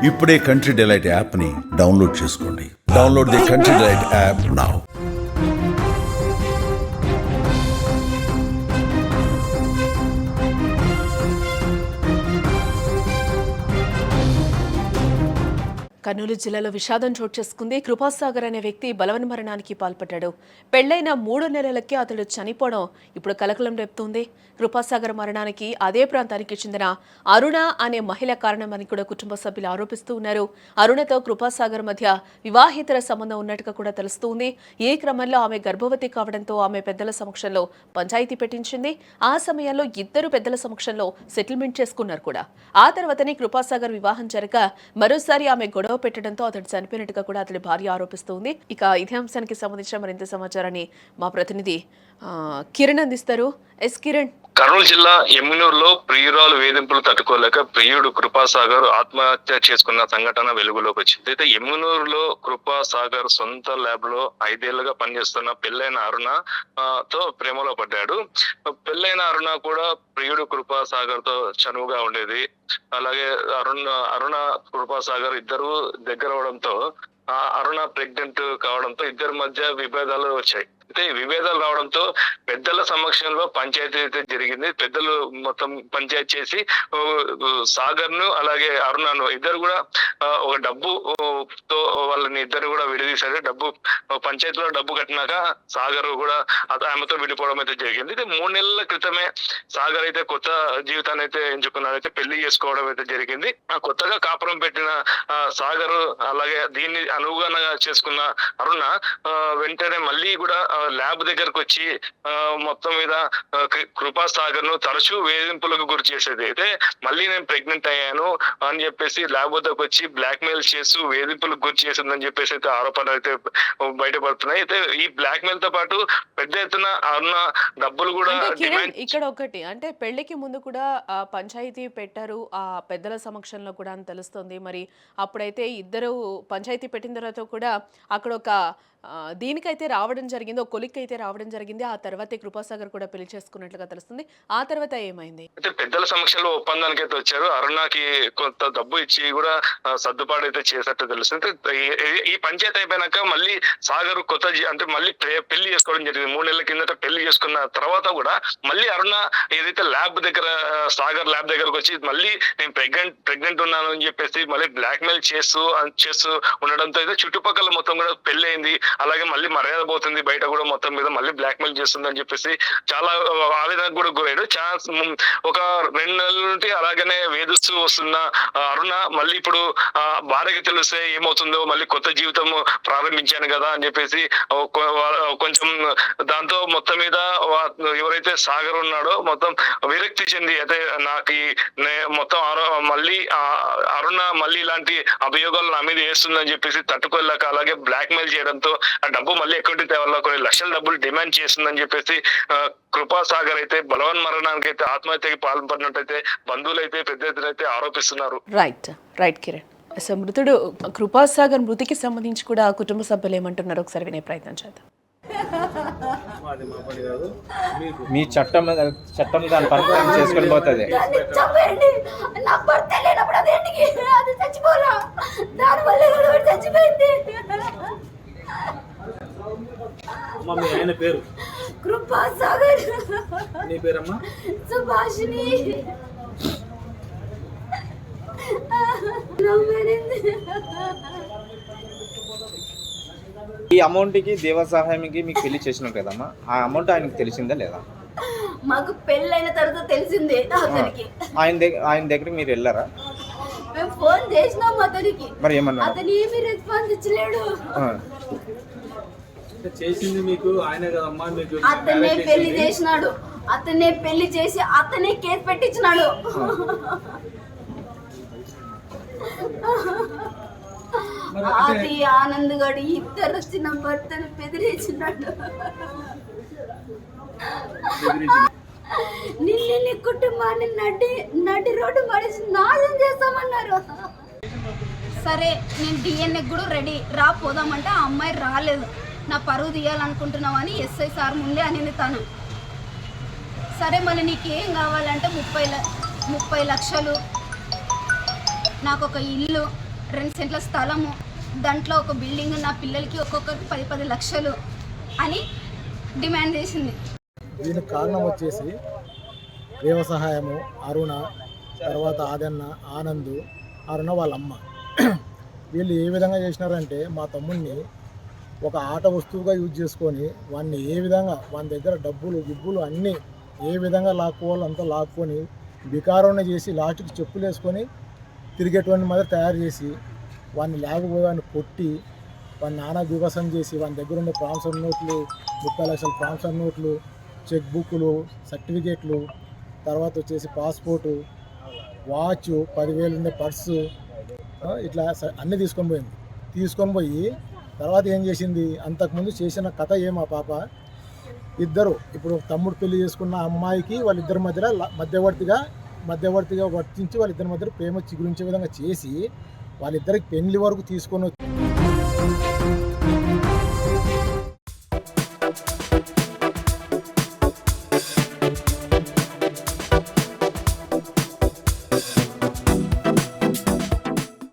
ఇప్పుడే country delight యాప్ని download చేసుకోండి. Download the country delight app now. Kurnool జిల్లాలో విషాదం చోటు చేసుకుంది. కృపాసాగర్ అనే వ్యక్తి బలవన్మరణానికి పాల్పడ్డాడు. పెళ్లైన 3 నెలలకే అతడు చనిపోవడం ఇప్పుడు కలకలం రేపుతోంది. కృపాసాగర్ మరణానికి అదే ప్రాంతానికి చెందిన అరుణ అనే మహిళ కారణమని కూడా కుటుంబ సభ్యులు ఆరోపిస్తూ ఉన్నారు. అరుణతో కృపాసాగర్ మధ్య వివాహేతర సంబంధం ఉన్నట్టుగా కూడా తెలుస్తోంది. ఈ క్రమంలో ఆమె గర్భవతి కావడంతో ఆమె పెద్దల సమక్షంలో పంచాయతీ పెట్టించింది. ఆ సమయంలో ఇద్దరు పెద్దల సమక్షంలో సెటిల్మెంట్ చేసుకున్నారు కూడా. ఆ తర్వాతనే కృపాసాగర్ వివాహం జరగ మరోసారి ఆమె గొడవ పెట్టడంతో అతడు చనిపోయినట్టుగా కూడా అతడి భార్య ఆరోపిస్తోంది. ఇక ఇదే అంశానికి సంబంధించిన మరింత సమాచారాన్ని మా ప్రతినిధి కిరణ్ అందిస్తారు. కిరణ్. కర్నూలు జిల్లా ఎమ్మినూరులో ప్రియురాలు వేధింపులు తట్టుకోలేక ప్రియుడు కృపాసాగర్ ఆత్మహత్య చేసుకున్న సంఘటన వెలుగులోకి వచ్చింది. అయితే ఎమ్మినూరులో కృపాసాగర్ సొంత ల్యాబ్ లో 5 ఏళ్లుగా పనిచేస్తున్న పెళ్లైన అరుణ తో ప్రేమలో పడ్డాడు. పెళ్లైన అరుణ కూడా ప్రియుడు కృపాసాగర్ తో చనువుగా ఉండేది. అలాగే అరుణ కృపాసాగర్ ఇద్దరు దగ్గర అవడంతో అరుణ ప్రెగ్నెంట్ కావడంతో ఇద్దరి మధ్య విభేదాలు వచ్చాయి. అయితే విభేదాలు రావడంతో పెద్దల సమక్షంలో పంచాయతీ అయితే జరిగింది. పెద్దలు మొత్తం పంచాయతీ చేసి సాగర్ ను అలాగే అరుణను ఇద్దరు కూడా ఒక డబ్బుతో వాళ్ళని ఇద్దరు కూడా విడదీశారు. పంచాయతీలో డబ్బు కట్టినాక సాగర్ కూడా ఆమెతో విడిపోవడం అయితే జరిగింది. అయితే 3 నెలల క్రితమే సాగర్ అయితే కొత్త జీవితాన్ని అయితే ఎంచుకున్నాడు. అయితే పెళ్లి చేసుకోవడం అయితే జరిగింది. కొత్తగా కాపురం పెట్టిన సాగర్ అలాగే దీన్ని అనుగుణంగా చేసుకున్న అరుణ వెంటనే మళ్ళీ కూడా ల్యాబ్ దగ్గరకు వచ్చి మొత్తం మీద కృపాసాగర్ ను తరచూ వేధింపులకు గురి చేసేది. అయితే మళ్ళీ నేను ప్రెగ్నెంట్ అయ్యాను అని చెప్పేసి ల్యాబ్ వద్దకు వచ్చి బ్లాక్ మెయిల్ చేస్తూ వేధింపులకు గురి చేసిందని చెప్పేసి అయితే ఆరోపణలు అయితే బయటపడుతున్నాయి. అయితే ఈ బ్లాక్ మెయిల్ తో పాటు పెద్ద ఎత్తున అరుణ డబ్బులు కూడా ఇక్కడ ఒకటి అంటే పెళ్లికి ముందు కూడా పంచాయతీ పెట్టారు ఆ పెద్దల సమక్షంలో కూడా అని తెలుస్తుంది. మరి అప్పుడైతే ఇద్దరు పంచాయతీ పెట్టిన తర్వాత కూడా అక్కడ ఒక దీనికైతే రావడం జరిగింది, ఒక కొలిక్ అయితే రావడం జరిగింది. ఆ తర్వాతే కృపాసాగర్ కూడా పెళ్లి చేసుకున్నట్లుగా తెలుస్తుంది. ఆ తర్వాత ఏమైంది? అయితే పెద్దల సమక్షంలో ఒప్పందానికి అయితే వచ్చారు. అరుణకి కొంత డబ్బు ఇచ్చి కూడా సర్దుబాటు అయితే చేసినట్టు తెలుస్తుంది. ఈ పంచాయతీ అయిపోయినాక మళ్ళీ సాగర్ కొత్త అంటే మళ్ళీ పెళ్లి చేసుకోవడం జరిగింది. 3 నెలల కిందట పెళ్లి చేసుకున్న తర్వాత కూడా మళ్ళీ అరుణ ఏదైతే ల్యాబ్ దగ్గర సాగర్ ల్యాబ్ దగ్గరకు వచ్చి మళ్ళీ నేను ప్రెగ్నెంట్ ఉన్నాను అని చెప్పేసి మళ్ళీ బ్లాక్ మెయిల్ చేస్తూ ఉండడంతో అయితే చుట్టుపక్కల మొత్తం కూడా పెళ్లి అయింది. అలాగే మళ్ళీ మర్యాద పోతుంది, బయట కూడా మొత్తం మీద మళ్ళీ బ్లాక్ మెయిల్ చేస్తుంది అని చెప్పేసి చాలా ఆవేదనకు కూడా గురయ్యాడు. ఒక 2 నెలల నుండి అలాగనే వేధిస్తూ వస్తున్న అరుణ మళ్ళీ ఇప్పుడు భార్యకి తెలిస్తే ఏమవుతుందో, మళ్ళీ కొత్త జీవితం ప్రారంభించాను కదా అని చెప్పేసి కొంచెం దాంతో మొత్తం మీద ఎవరైతే సాగర్ ఉన్నాడో మొత్తం విరక్తి చెంది అయితే నాకు మొత్తం మళ్ళీ అరుణ మళ్ళీ ఇలాంటి అభియోగాలు నా మీద వేస్తుందని చెప్పేసి తట్టుకోలేక అలాగే బ్లాక్ మెయిల్ చేయడంతో ఆ డబ్బు మళ్ళీ ఎక్కడి తేవాలో కొన్ని లక్షల డబ్బులు డిమాండ్ చేస్తుందని చెప్పేసి కృపాసాగర్ అయితే బలవన్మరణానికి అయితే ఆత్మహత్యకి పాల్పడినట్టయితే బంధువులు అయితే పెద్ద ఎత్తున అయితే ఆరోపిస్తున్నారు. రైట్ కిరణ్. అసలు మృతుడు కృపాసాగర్ మృతికి సంబంధించి కూడా కుటుంబ సభ్యులు ఏమంటున్నారు ఒకసారి వినే ప్రయత్నం చేద్దాం. మీ చట్టం దాని పరిపాలన చేసుకొని పోతుంది. మీ ఆయన పేరు కృపాసాగర్. నీ పేరమ్మా? సుభాషిణి. ఈ అమౌంట్కి దేవ సహాయంకి మీకు పెళ్లి చేసినాం కదమ్మా, ఆ అమౌంట్ ఆయనకి తెలిసిందా లేదా? మాకు పెళ్ళైన తర్వాత తెలిసిందే అతనికి. ఆయన దగ్గరికి మీరు వెళ్ళారా? మేము ఫోన్ చేసినాం అతనికి, మరి ఏమన్నా అతను ఏమీ రెస్పాన్స్ ఇచ్చలేడు. చేసింది మీకు ఆయనే కదమ్మా, మీకు అతనే పెళ్లి చేసినాడు, అతనే పెళ్లి చేసి అతనే కేసు పెట్టించినాడు. అది ఆనంద్ గడు ఇద్దరు వచ్చిన భర్తను బెదిరించినాడు. నీ కుటుంబాన్ని నడి రోడ్డు మనిషి నాశనం చేస్తామన్నారు. సరే నేను డిఎన్ఏ కూడా రెడీ రా పోదామంటే ఆ అమ్మాయి రాలేదు. నా పరువు తీయాలనుకుంటున్నావు అని ఎస్ఐ సార్ ముందే అనేది తను. సరే మళ్ళీ నీకేం కావాలంటే 30 లక్షలు, నాకు ఒక ఇల్లు, 2 సెంట్ల స్థలము, దాంట్లో ఒక బిల్డింగ్, నా పిల్లలకి ఒక్కొక్కరికి 10 లక్షలు అని డిమాండ్ చేసింది. దీనికి కారణం వచ్చేసి దేవ సహాయము, అరుణ, తర్వాత ఆదన్న, ఆనంద్, అరుణ వాళ్ళ అమ్మ. వీళ్ళు ఏ విధంగా చేసినారంటే మా తమ్ముడిని ఒక ఆట వస్తువుగా యూజ్ చేసుకొని వాడిని ఏ విధంగా వాని దగ్గర డబ్బులు గిబ్బులు అన్నీ ఏ విధంగా లాక్కోవాలో అంతా లాక్కొని బికారోనే చేసి లాస్ట్కి చెప్పులు వేసుకొని తిరిగేటువంటి మాదిరి తయారు చేసి వాడిని లేకపోయాన్ని కొట్టి వాడిని నానా దివసం చేసి వాని దగ్గర ఉండే ప్రాన్సర్ నోట్లు, 30 లక్షల ప్రాన్సర్ నోట్లు, చెక్ బుక్లు, సర్టిఫికేట్లు, తర్వాత వచ్చేసి పాస్పోర్టు, వాచ్, 10,000 ఉండే పర్సు, ఇట్లా అన్నీ తీసుకొని పోయి తర్వాత ఏం చేసింది, అంతకుముందు చేసిన కథ మా పాప ఇద్దరు ఇప్పుడు తమ్ముడు పెళ్లి చేసుకున్న అమ్మాయికి వాళ్ళిద్దరి మధ్యలో మధ్యవర్తిగా వర్తించి వాళ్ళిద్దరి మధ్య ప్రేమ చిగురించే విధంగా చేసి వాళ్ళిద్దరికి పెళ్లి వరకు తీసుకొని